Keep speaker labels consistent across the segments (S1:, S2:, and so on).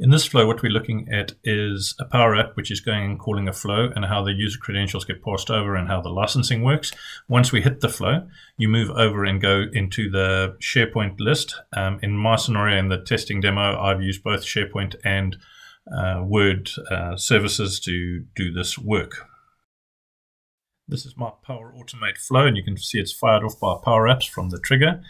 S1: In this flow, what we're looking at is a Power App, which is going and calling a flow, and how the user credentials get passed over and how the licensing works. Once we hit the flow, you move over and go into the SharePoint list. In my scenario, in the testing demo, I've used both SharePoint and Word services to do this work. This is my Power Automate flow, and you can see it's fired off by Power Apps from the trigger.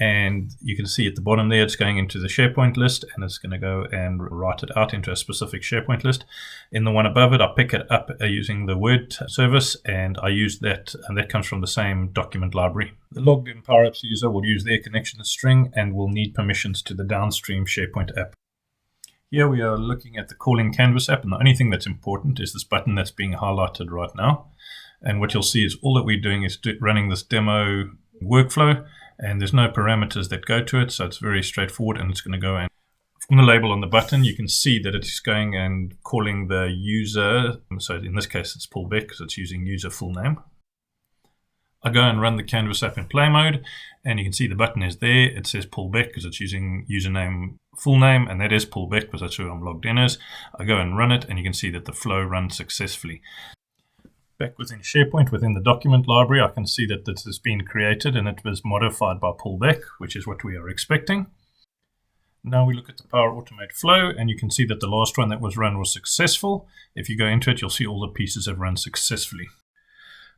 S1: And you can see at the bottom there, it's going into the SharePoint list, and it's going to go and write it out into a specific SharePoint list. In the one above it, I pick it up using the Word service, and I use that, and that comes from the same document library. The logged in Power Apps user will use their connection string and will need permissions to the downstream SharePoint app. Here we are looking at the calling Canvas app, and the only thing that's important is this button that's being highlighted right now. And what you'll see is all that we're doing is running this demo workflow, and there's no parameters that go to it, so it's very straightforward, and it's going to go and from the label on the button, you can see that it's going and calling the user. So in this case, it's pullback because it's using user full name. I go and run the Canvas app in play mode, and you can see the button is there. It says pullback because it's using username full name, and that is pullback because that's who I'm logged in as. I go and run it, and you can see that the flow runs successfully. Back within SharePoint, within the document library, I can see that this has been created and it was modified by pullback, which is what we are expecting. Now we look at the Power Automate flow, and you can see that the last one that was run was successful. If you go into it, you'll see all the pieces have run successfully.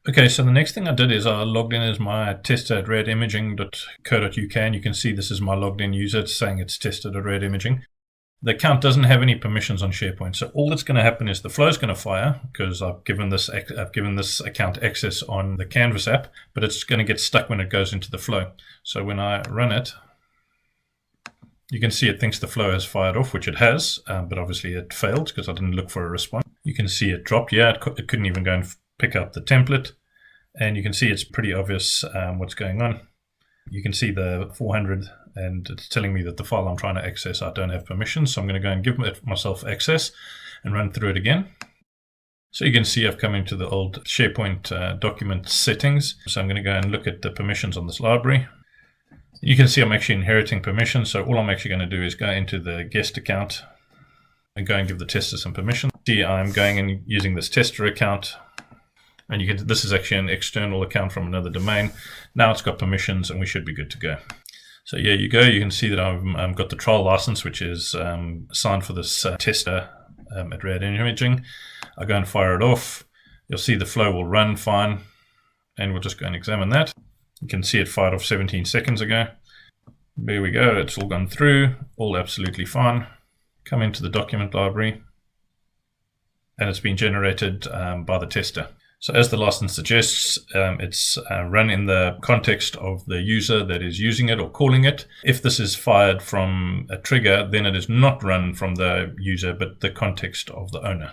S1: Okay, so the next thing I did is I logged in as my tester at radimaging.co.uk, and you can see this is my logged in user. It's saying it's tested at radimaging. The account doesn't have any permissions on SharePoint, so all that's going to happen is the flow is going to fire because I've given this account access on the Canvas app, but it's going to get stuck when it goes into the flow. So when I run it, you can see it thinks the flow has fired off, which it has, but obviously it failed because I didn't look for a response. You can see it dropped. Yeah, it couldn't even go and pick up the template, and you can see it's pretty obvious what's going on. You can see the 400, and it's telling me that the file I'm trying to access, I don't have permission. So I'm going to go and give myself access and run through it again. So you can see I've come into the old SharePoint document settings. So I'm going to go and look at the permissions on this library. You can see I'm actually inheriting permissions. So all I'm actually going to do is go into the guest account and go and give the tester some permission. See, I'm going and using this tester account. And this is actually an external account from another domain. Now it's got permissions, and we should be good to go. So here you go. You can see that I've got the trial license, which is assigned for this tester at radimaging. I go and fire it off. You'll see the flow will run fine, and we'll just go and examine that. You can see it fired off 17 seconds ago. There we go. It's all gone through, all absolutely fine. Come into the document library, and it's been generated by the tester. So as the license suggests, it's run in the context of the user that is using it or calling it. If this is fired from a trigger, then it is not run from the user, but the context of the owner.